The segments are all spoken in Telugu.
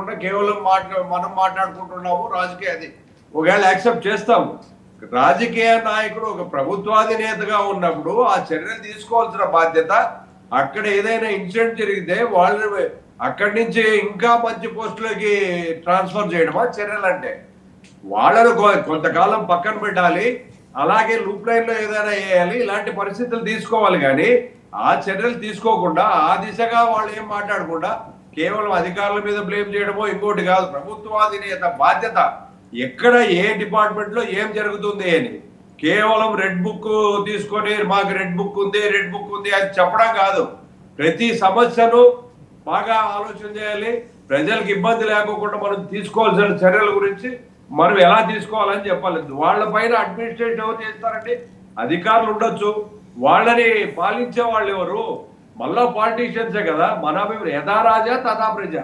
లేకుండా కేవలం మనం మాట్లాడుకుంటున్నాము రాజకీయ అది ఒకవేళ యాక్సెప్ట్ చేస్తాము. రాజకీయ నాయకుడు ఒక ప్రభుత్వాధినేతగా ఉన్నప్పుడు ఆ చర్యలు తీసుకోవాల్సిన బాధ్యత, అక్కడ ఏదైనా ఇన్సిడెంట్ జరిగితే వాళ్ళు అక్కడి నుంచి ఇంకా మంచి పోస్టులకి ట్రాన్స్ఫర్ చేయడమా చర్యలు అంటే? వాళ్ళను కొంతకాలం పక్కన పెట్టాలి, అలాగే లూప్ లైన్ లో ఏదైనా వేయాలి, ఇలాంటి పరిస్థితులు తీసుకోవాలి. కానీ ఆ చర్యలు తీసుకోకుండా ఆ దిశగా వాళ్ళు ఏం మాట్లాడకుండా కేవలం అధికారుల మీద బ్లేమ్ చేయడమో ఇంకోటి కాదు. ప్రభుత్వాధినేత బాధ్యత ఎక్కడ ఏ డిపార్ట్మెంట్ లో ఏం జరుగుతుంది అని కేవలం రెడ్ బుక్ తీసుకొని మాకు రెడ్ బుక్ ఉంది అని చెప్పడం కాదు. ప్రతి సమస్యను బాగా ఆలోచన చేయాలి. ప్రజలకు ఇబ్బంది లేకోకుండా మనం తీసుకోవాల్సిన చర్యల గురించి మనం ఎలా తీసుకోవాలని చెప్పాలి. వాళ్ళ పైన అడ్మినిస్ట్రేషన్ ఎవరు చేస్తారండి? అధికారులు ఉండొచ్చు, వాళ్ళని పాలించే వాళ్ళు ఎవరు? మళ్ళా పాలిటీషియన్సే కదా. మన యథా రాజా తథా ప్రజ,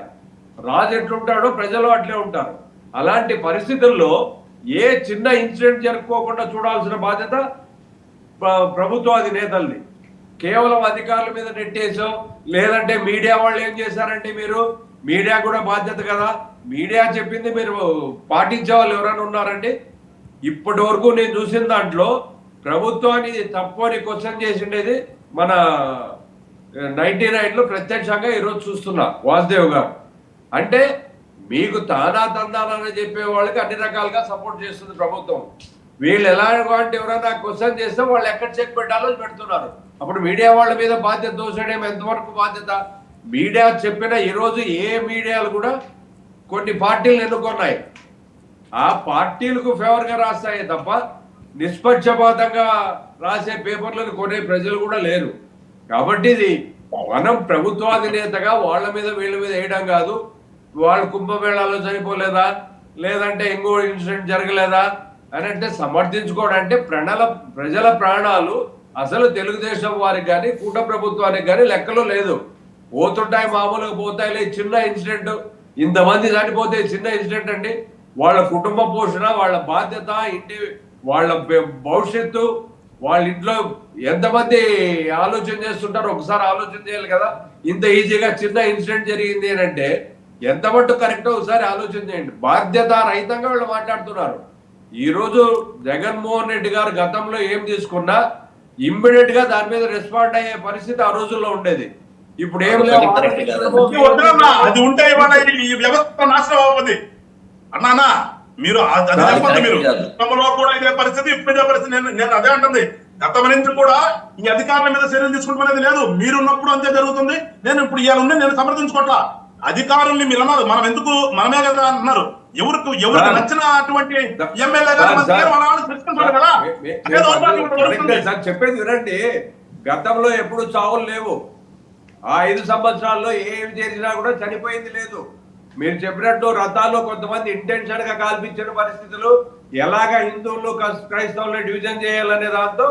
రాజు ఎట్లుంటాడో ప్రజలు అట్లే ఉంటారు. అలాంటి పరిస్థితుల్లో ఏ చిన్న ఇన్సిడెంట్ జరుపుకోకుండా చూడాల్సిన బాధ్యత ప్రభుత్వాధినేతల్ని. కేవలం అధికారుల మీద నెట్టేసో లేదంటే మీడియా వాళ్ళు ఏం చేశారంటే, మీరు మీడియా కూడా బాధ్యత కదా. మీడియా చెప్పింది మీరు పాటించే వాళ్ళు ఎవరైనా ఉన్నారండి? ఇప్పటి వరకు నేను చూసిన దాంట్లో ప్రభుత్వాన్ని తప్పు అని క్వశ్చన్ చేసిండేది మన 99లో ప్రత్యక్షంగా ఈరోజు చూస్తున్నా వాసుదేవ్ గారు. అంటే మీకు తానా తందానని చెప్పే వాళ్ళకి అన్ని రకాలుగా సపోర్ట్ చేస్తుంది ప్రభుత్వం. వీళ్ళు ఎలా అంటే ఎవరైనా క్వశ్చన్ చేస్తే వాళ్ళు ఎక్కడ చెక్ పెట్టాలో పెడుతున్నారు. అప్పుడు మీడియా వాళ్ళ మీద బాధ్యత దోషడం ఎంతవరకు బాధ్యత? మీడియా చెప్పిన ఈరోజు ఏ మీడియాలు కూడా కొన్ని పార్టీలు ఎన్నుకున్నాయి, ఆ పార్టీలకు ఫేవర్గా రాస్తాయి తప్ప నిష్పక్షపాతంగా రాసే పేపర్లను కొనే ప్రజలు కూడా లేరు. కాబట్టి ఇది మనం ప్రభుత్వాధినేతగా వాళ్ళ మీద వీళ్ళ మీద వేయడం కాదు. వాళ్ళు కుంభమేళాలో చనిపోలేదా, లేదంటే ఇంకో ఇన్సిడెంట్ జరగలేదా అని అంటే సమర్థించుకోవడం అంటే ప్రజల ప్రాణాలు అసలు తెలుగుదేశం వారికి కానీ కూట ప్రభుత్వానికి కానీ లెక్కలో లేదు. పోతుంటాయి, మామూలుగా పోతాయి. చిన్న ఇన్సిడెంట్, ఇంతమంది చనిపోతే చిన్న ఇన్సిడెంట్ అండి. వాళ్ళ కుటుంబ పోషణ, వాళ్ళ బాధ్యత, ఇంటి వాళ్ళ భవిష్యత్తు, వాళ్ళ ఇంట్లో ఎంతమంది ఆలోచన చేస్తుంటారో ఒకసారి ఆలోచన చేయాలి కదా. ఇంత ఈజీగా చిన్న ఇన్సిడెంట్ జరిగింది అని అంటే ఎంత మట్టు కరెక్టో ఒకసారి ఆలోచన చేయండి. బాధ్యత రహితంగా వాళ్ళు మాట్లాడుతున్నారు. ఈ రోజు జగన్మోహన్ రెడ్డి గారు గతంలో ఏం తీసుకున్నా ఇమ్మీడియట్ గా దాని మీద రెస్పాండ్ అయ్యే పరిస్థితి ఆ రోజుల్లో ఉండేది. ఇప్పుడు ఏం లేదు. అది ఉంటే ఈ వ్యవస్థ నాశనం అవ్వదు అన్నానా. మీరు గతంలో కూడా ఇదే పరిస్థితి, ఇప్పుడు ఇదే పరిస్థితి. నేను అదే అంటుంది, గతం నుంచి కూడా ఈ అధికారుల మీద చర్యలు తీసుకుంటున్నది లేదు. మీరున్నప్పుడు అంతే జరుగుతుంది. నేను ఇప్పుడు ఇవాళ ఉండి నేను సమర్థించుకోవట్లా. అధికారుల్ని మీరు అన్నారు, మనం ఎందుకు మనమే కదా అంటున్నారు. ఎవరికి నచ్చిన అటువంటి ఎమ్మెల్యే చెప్పేది వినండి. గతంలో ఎప్పుడు చావులు లేవు. ఆ 5 సంవత్సరాల్లో ఏమి చేసినా కూడా చనిపోయింది లేదు. మీరు చెప్పినట్టు రథాల్లో కొంతమంది ఇంటెన్షన్ గా కాల్పించిన పరిస్థితులు, ఎలాగా హిందువులు క్రైస్తవులు డివిజన్ చేయాలనే దాంతో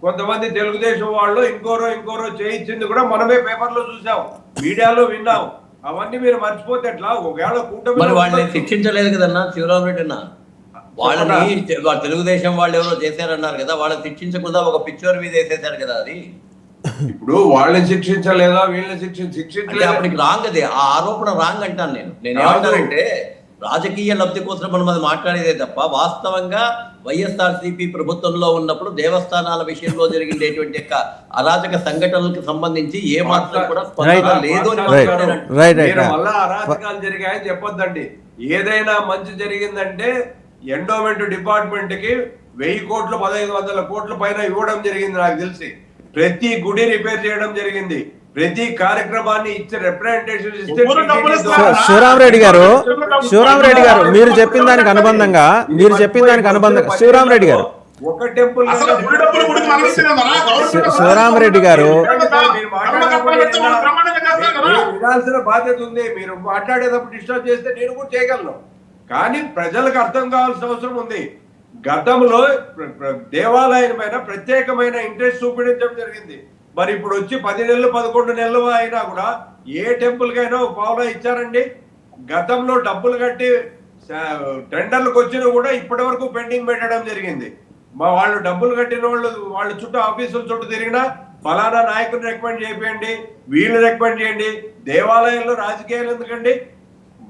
కొంతమంది తెలుగుదేశం వాళ్ళు ఇంకోరో చేయించింది కూడా మనమే పేపర్లో చూసాం, మీడియాలో విన్నాం. అవన్నీ మీరు మర్చిపోతే ఎట్లా? ఒకవేళ కూటమి వాళ్ళని శిక్షించలేదు కదన్నా శివరామరెడ్డి అన్న. వాళ్ళని తెలుగుదేశం వాళ్ళు ఎవరో చేశారన్నారు కదా, వాళ్ళని శిక్షించకుండా ఒక పిక్చర్ మీద వేసేసారు కదా. అది ఇప్పుడు వాళ్ళని శిక్షించలేదా, వీళ్ళని శిక్షించలేదు, అప్పటికి రాంగ్. అది ఆ ఆరోపణ రాంగ్ అంటాను నేను. ఏమంటానంటే రాజకీయ లబ్ధి కోసం మనం అది మాట్లాడేదే తప్ప వాస్తవంగా వైఎస్ఆర్సీపీ ప్రభుత్వంలో ఉన్నప్పుడు దేవస్థానాల విషయంలో జరిగినటువంటి అరాచక సంఘటనలకు సంబంధించి ఏ మాత్రం కూడా స్పష్టత లేదు. మళ్ళా అరాచకాలు జరిగాయని చెప్పొద్దండి. ఏదైనా మంచి జరిగిందంటే ఎండోమెంట్ డిపార్ట్మెంట్ కి 1000 కోట్లు 1500 కోట్ల పైన ఇవ్వడం జరిగింది. నాకు తెలిసి ప్రతి గుడి రిపేర్ చేయడం జరిగింది. ప్రతి కార్యక్రమాన్ని ఇచ్చే రిప్రజెంటేషన్ ఇస్తే శివరామరెడ్డి గారు మీరు చెప్పిన దానికి అనుబంధంగా శివరామరెడ్డి గారు ఒక టెంపుల్ శివరామరెడ్డి గారు వినాల్సిన బాధ్యత ఉంది. మీరు మాట్లాడేటప్పుడు డిస్టర్బ్ చేస్తే నేను కూడా చేయగలను, కానీ ప్రజలకు అర్థం కావాల్సిన అవసరం ఉంది. గతంలో దేవాలయం పైన ప్రత్యేకమైన ఇంట్రెస్ట్ చూపించడం జరిగింది. మరి ఇప్పుడు వచ్చి 10 నెలలు 11 నెలలు అయినా కూడా ఏ టెంపుల్ కైనా పావులా ఇచ్చారండి? గతంలో డబ్బులు కట్టి టెండర్లకు వచ్చినా కూడా ఇప్పటి వరకు పెండింగ్ పెట్టడం జరిగింది. వాళ్ళు డబ్బులు కట్టిన వాళ్ళ చుట్టూ ఆఫీసుల చుట్టూ తిరిగినా ఫలానా నాయకుని రికమెండ్ చేయండి, వీళ్ళు రికమెండ్ చేయండి. దేవాలయంలో రాజకీయాలు ఎందుకండి?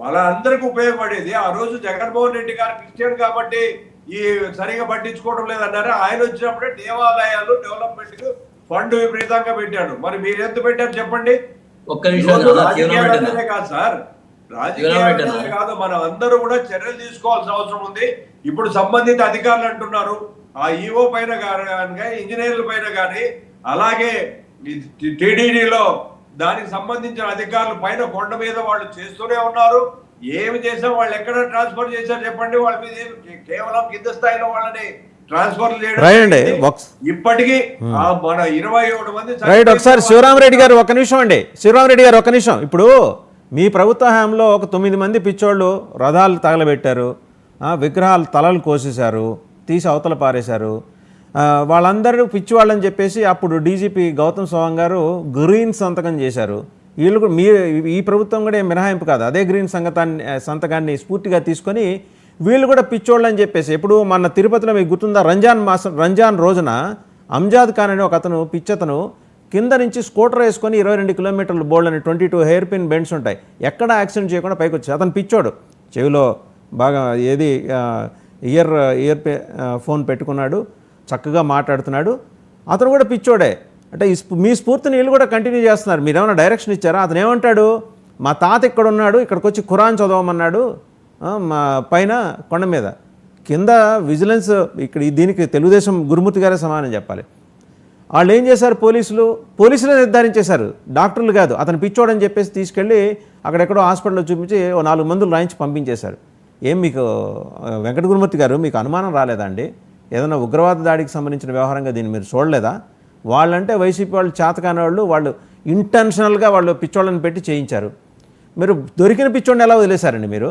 మన అందరికి ఉపయోగపడేది. ఆ రోజు జగన్మోహన్ రెడ్డి గారు క్రిస్టియన్ కాబట్టి ఈ సరిగా పట్టించుకోవడం లేదన్నారు. ఆయన వచ్చినప్పుడే దేవాలయాలు డెవలప్మెంట్ కు ఫండ్ విపరీతంగా పెట్టాడు. మరి మీరు ఎంత పెట్టారు చెప్పండి? ఒక్క నిమిషం రాజకీయాలనే కాదు సార్, రాజకీయాలనే కాదు, మనం అందరూ కూడా చర్యలు తీసుకోవాల్సిన అవసరం ఉంది. ఇప్పుడు సంబంధిత అధికారులు అంటున్నారు, ఆ ఈఓ పైన కానీ ఇంజనీర్ల పైన కానీ అలాగే టీడీడీలో దానికి సంబంధించిన అధికారుల పైన కొండ మీద వాళ్ళు చేస్తూనే ఉన్నారు. ఏమి చేసినా వాళ్ళు ఎక్కడ ట్రాన్స్ఫర్ చేశారు చెప్పండి? వాళ్ళ మీద కేవలం కింద స్థాయిలో వాళ్ళని ట్రాన్స్ఫర్ చేయడం. ఇప్పటికీ మన 27 మంది రైట్. ఒకసారి శివరామరెడ్డి గారు ఒక నిమిషం అండి, శివరామరెడ్డి గారు ఒక నిమిషం. ఇప్పుడు మీ ప్రభుత్వ హయాంలో ఒక 9 మంది పిచ్చోళ్ళు రథాలు తగలబెట్టారు, విగ్రహాలు తలలు కోసేశారు, తీసి అవతల పారేశారు. వాళ్ళందరూ పిచ్చివాళ్ళని చెప్పేసి అప్పుడు డీజీపీ గౌతమ్ సవాంగ్ గారు గ్రీన్ సంతకం చేశారు. వీళ్ళు కూడా ఈ ప్రభుత్వం కూడా మినహాయింపు కాదు, అదే గ్రీన్ సంతకాన్ని స్ఫూర్తిగా తీసుకొని వీళ్ళు కూడా పిచ్చోళ్ళు అని చెప్పేసి. ఇప్పుడు మన తిరుపతిలో మీకు గుర్తుందా, రంజాన్ రోజున అంజాద్ ఖాన్ అనే ఒక అతను పిచ్చతను కింద నుంచి స్కూటర్ వేసుకొని 22 కిలోమీటర్లు బోల్డ్ అని 22 హెయిర్ పిన్ బెండ్స్ ఉంటాయి, ఎక్కడ యాక్సిడెంట్ చేయకుండా పైకి వచ్చి అతను పిచ్చోడు, చెవిలో బాగా ఇయర్ ఫోన్ పెట్టుకున్నాడు, చక్కగా మాట్లాడుతున్నాడు. అతను కూడా పిచ్చోడే. అంటే మీ స్ఫూర్తిని వీళ్ళు కూడా కంటిన్యూ చేస్తున్నారు. మీరు ఏమైనా డైరెక్షన్ ఇచ్చారా? అతను ఏమంటాడు, మా తాత ఇక్కడ ఉన్నాడు, ఇక్కడికి వచ్చి ఖురాన్ చదవమన్నాడు మా పైన కొండ మీద, కింద విజిలెన్స్ ఇక్కడ దీనికి తెలుగుదేశం గురుమూర్తి గారే సమానం చెప్పాలి. వాళ్ళు ఏం చేశారు, పోలీసులే నిర్ధారించేశారు, డాక్టర్లు కాదు. అతను పిచ్చోడని చెప్పేసి తీసుకెళ్ళి అక్కడెక్కడో హాస్పిటల్లో చూపించి 4 మందులు రాయించి పంపించేశారు. ఏం మీకు వెంకట గురుమూర్తి గారు మీకు అనుమానం రాలేదా అండి? ఏదైనా ఉగ్రవాద దాడికి సంబంధించిన వ్యవహారంగా దీన్ని మీరు చూడలేదా? వాళ్ళంటే వైసీపీ వాళ్ళు చేతకాని వాళ్ళు ఇంటెన్షనల్గా వాళ్ళు పిచ్చోళ్ళని పెట్టి చేయించారు. మీరు దొరికిన పిచ్చోడిని ఎలా వదిలేశారండి మీరు?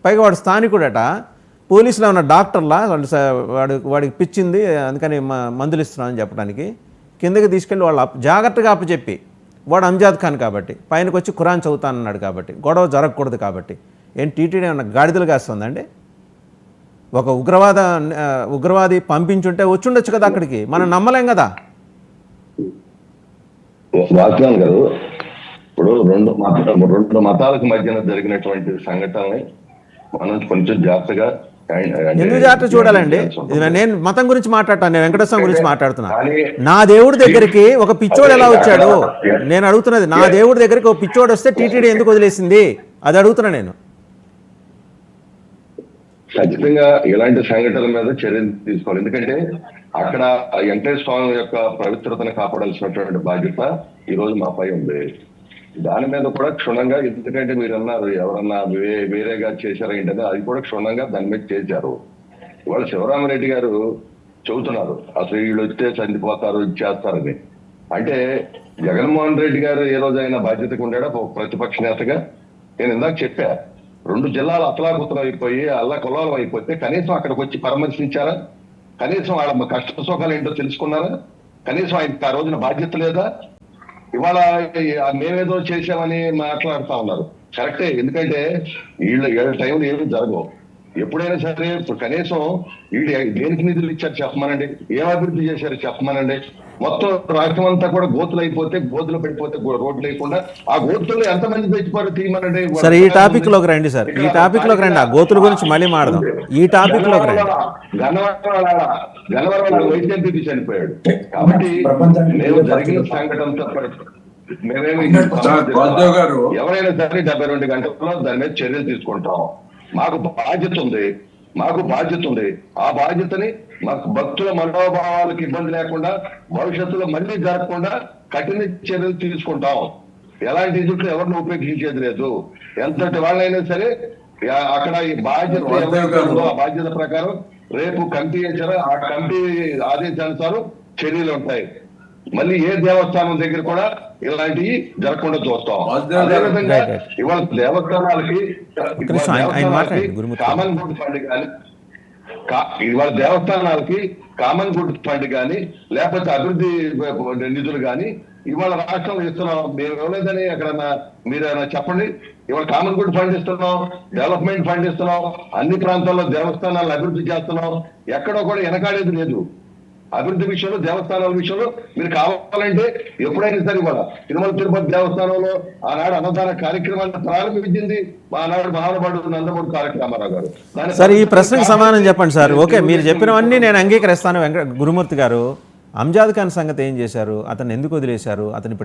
పైగా వాడు స్థానికుడట, పోలీసులు ఏమన్నా డాక్టర్లా వాడికి పిచ్చింది అందుకని మందులు ఇస్తున్నామని చెప్పడానికి కిందకి తీసుకెళ్ళి వాళ్ళు జాగ్రత్తగా అప్పచెప్పి, వాడు అంజాద్ ఖాన్ కాబట్టి పైనకి వచ్చి ఖురాన్ చదువుతానన్నాడు కాబట్టి గొడవ జరగకూడదు కాబట్టి. ఏం టీటీడీ ఏమన్నా గాడిదలు కాస్తుందండి? ఒక ఉగ్రవాది పంపించుంటే వచ్చుండొచ్చు కదా అక్కడికి, మనం నమ్మలేం కదా. వాగ్దాన్ గారు, ఇప్పుడు రెండు మతాలకు మధ్యన జరిగినటువంటి సంఘటనని మనం కొంచెం జాగ్రత్తగా ఎందుకు జాగ్రత్త చూడాలండి? నేను మతం గురించి మాట్లాడతాను, నేను వెంకటేశ్వరం గురించి మాట్లాడుతున్నా. నా దేవుడి దగ్గరికి ఒక పిచ్చోడు ఎలా వచ్చాడు నేను అడుగుతున్నది. నా దేవుడి దగ్గరికి ఒక పిచ్చోడు వస్తే టీటీడీ ఎందుకు వదిలేసింది అది అడుగుతున్నా నేను. ఖచ్చితంగా ఇలాంటి సంఘటనల మీద చర్యలు తీసుకోవాలి. ఎందుకంటే అక్కడ వెంకటేశ్వర స్వామి యొక్క పవిత్రతను కాపాడాల్సినటువంటి బాధ్యత ఈ రోజు మాపై ఉంది. దాని మీద కూడా క్షుణ్ణంగా, ఎందుకంటే మీరు అన్నారు ఎవరన్నా వేరేగా చేశారా ఏంటంటే అది కూడా క్షుణ్ణంగా దాని మీద చేశారు. ఇవాళ శివరామరెడ్డి గారు చెబుతున్నారు అసలు వీళ్ళు వస్తే చనిపోతారు ఇచ్చేస్తారని. అంటే జగన్మోహన్ రెడ్డి గారు ఏ రోజైనా బాధ్యతగా ఉండాడా ప్రతిపక్ష నేతగా? నేను ఇందాక చెప్పా, 2 జిల్లాలు అతలాకుతలం అయిపోయి అల్లకొల్లాలం అయిపోతే కనీసం అక్కడికి వచ్చి పరామర్శించారా? కనీసం వాళ్ళ కష్ట సుఖాలు ఏంటో తెలుసుకున్నారా? కనీసం ఆయనకి ఆ రోజున బాధ్యత లేదా? ఇవాళ మేమేదో చేసామని మాట్లాడుతా ఉన్నారు. కరెక్టే, ఎందుకంటే వీళ్ళ టైంలో ఏమి జరగవు. ఎప్పుడైనా సరే కనీసం వీళ్ళు దేనికి నిధులు ఇచ్చారు చెప్పమనండి, ఏం అభివృద్ధి చేశారు చెప్పమనండి. మొత్తం రాష్ట్రం అంతా కూడా గోతులు అయిపోతే, గోతులు పడిపోతే రోడ్లు లేకుండా ఆ గోతుల్లో ఎంతమంది తెచ్చిపోయారో తీయమనండి. సార్ ఈ టాపిక్ లోకి రండి, సార్ ఈ టాపిక్ లోకి రండి, ఆ గోతుల గురించి మళ్ళీ మాడదాం. ఈ టాపిక్ లోకి రండి. గన్నవరం వైద్యం చనిపోయాడు కాబట్టి మేము జరిగిన సంఘటన మేమేమి ఎవరైనా సరే 72 గంటల్లో దాని మీద చర్యలు తీసుకుంటాం. మాకు బాధ్యత ఉంది. ఆ బాధ్యతని మాకు భక్తుల మనోభావాలకు ఇబ్బంది లేకుండా భవిష్యత్తులో మళ్ళీ జరగకుండా కఠిన చర్యలు తీసుకుంటాం. ఎలాంటి ఇదుట్లు ఎవరిని ఉపేక్షించేది లేదు. ఎంతటి వాళ్ళైనా సరే అక్కడ ఈ బాధ్యత ఆ బాధ్యత ప్రకారం రేపు కమిటీ వేసారో ఆ కమిటీ ఆదేశానుసారం చర్యలు ఉంటాయి. మళ్ళీ ఏ దేవస్థానం దగ్గర కూడా ఇలాంటివి జరగకుండా చూస్తాం. అదేవిధంగా ఇవాళ దేవస్థానాలకి కామన్ గుడ్ ఫండ్ కానీ ఇవాళ దేవస్థానాలకి కామన్ గుడ్ ఫండ్ కానీ లేకపోతే అభివృద్ధి నిధులు కానీ ఇవాళ రాష్ట్రంలో ఇస్తున్నాం. మేము ఇవ్వలేదని ఎక్కడన్నా మీరైనా చెప్పండి. ఇవాళ కామన్ గుడ్ ఫండ్ ఇస్తున్నాం, డెవలప్మెంట్ ఫండ్ ఇస్తున్నాం, అన్ని ప్రాంతాల్లో దేవస్థానాలను అభివృద్ధి చేస్తున్నాం. ఎక్కడో కూడా వెనకాడేది లేదు. అభివృద్ధి విషయంలో, దేవస్థానాల విషయంలో మీరు కావాలంటే ఎప్పుడైనా సరే ఇవాళ తిరుమల తిరుపతి దేవస్థానంలో ఆనాడు అన్నదాన కార్యక్రమాన్ని ప్రారంభించింది ఆనాడు మహానుభావుడు నందమూరి తారక రామారావు గారు. సార్ ఈ ప్రశ్నకు సమాధానం చెప్పండి సార్. ఓకే, మీరు చెప్పినవన్నీ నేను అంగీకరిస్తాను. గురుమూర్తి గారు, అంజాద్ ఖాన్ సంగతి ఏం చేశారు? అతన్ని ఎందుకు వదిలేశారు? అతని